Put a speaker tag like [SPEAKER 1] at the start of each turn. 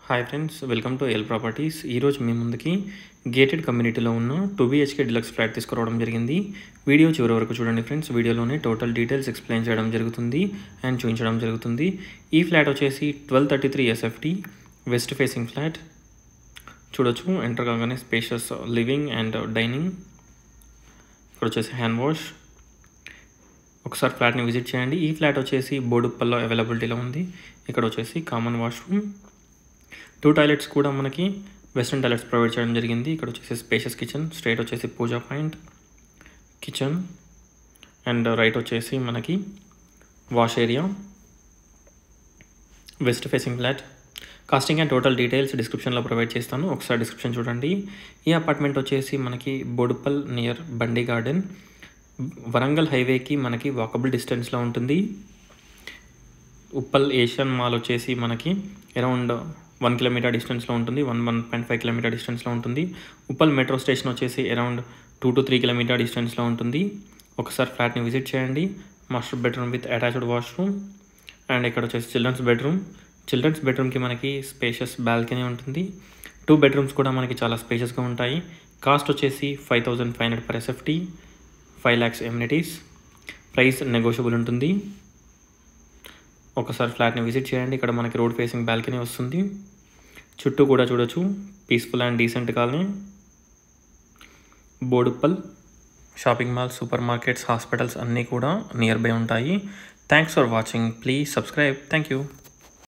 [SPEAKER 1] Hi friends, welcome to L properties. ఈరోజు మీ ముందుకి gated కమ్యూనిటీలో ఉన్న 2 BHK డిలక్స్ ఫ్లాట్ తీసుకురావడం జరిగింది. వీడియో చివరి వరకు చూడండి ఫ్రెండ్స్. వీడియోలోనే టోటల్ డీటెయిల్స్ ఎక్స్ప్లెయిన్ చేయడం జరుగుతుంది అండ్ చూపించడం జరుగుతుంది. ఈ ఫ్లాట్ వచ్చేసి 1233 SFT వెస్ట్ ఫేసింగ్ ఫ్లాట్. చూడొచ్చు, ఎంటర్ కాగానే స్పేషియస్ లివింగ్ అండ్ డైనింగ్. ఇక్కడ వచ్చేసి హ్యాండ్ వాష్. ఒకసారి ఫ్లాట్ని విజిట్ చేయండి. ఈ ఫ్లాట్ వచ్చేసి బోడుప్పల్లో అవైలబిలిటీలో ఉంది. ఇక్కడ వచ్చేసి కామన్ వాష్రూమ్, 2 టాయిలెట్స్ కూడా మనకి వెస్ట్రన్ టాయిలెట్స్ ప్రొవైడ్ చేయడం జరిగింది. ఇక్కడ వచ్చేసి స్పేషియస్ కిచెన్, స్ట్రైట్ వచ్చేసి puja point, kitchen and right వచ్చేసి మనకి wash area. West facing flat. Costing and total details డిస్క్రిప్షన్లో ప్రొవైడ్ చేస్తాను, ఒకసారి డిస్క్రిప్షన్ చూడండి. ఈ అపార్ట్మెంట్ వచ్చేసి మనకి బోడుప్పల్ నియర్ బండి గార్డెన్, వరంగల్ హైవేకి మనకి వాకబుల్ డిస్టెన్స్లో ఉంటుంది. ఉప్పల్ ఏషియన్ మాల్ వచ్చేసి మనకి అరౌండ్ 1 కిలోమీటర్ డిస్టెన్స్లో ఉంటుంది, 1.5 కిలోమీటర్ డిస్టెన్స్లో ఉంటుంది. ఉప్పల్ మెట్రో స్టేషన్ వచ్చేసి అరౌండ్ 2 to 3 కిలోమీటర్ డిస్టెన్స్లో ఉంటుంది. ఒకసారి ఫ్లాట్ని విజిట్ చేయండి. Master bedroom with attached washroom and ఇక్కడ వచ్చేసి చిల్డ్రన్స్ బెడ్రూమ్కి మనకి స్పేషియస్ బాల్కనీ ఉంటుంది. 2 బెడ్రూమ్స్ కూడా మనకి చాలా స్పేషియస్గా ఉంటాయి. కాస్ట్ వచ్చేసి 5500 per SFT, 5 lakhs amenities. Price negotiable ఉంటుంది. ఒకసారి ఫ్లాట్ని విజిట్ చేయండి. ఇక్కడ మనకి రోడ్ ఫేసింగ్ బాల్కనీ వస్తుంది. చుట్టూ కూడా చూడొచ్చు, peaceful and decent colony. Boduppal shopping mall, super markets, hospitals అన్నీ కూడా నియర్ బై ఉంటాయి. Thanks for watching. Please subscribe. Thank you.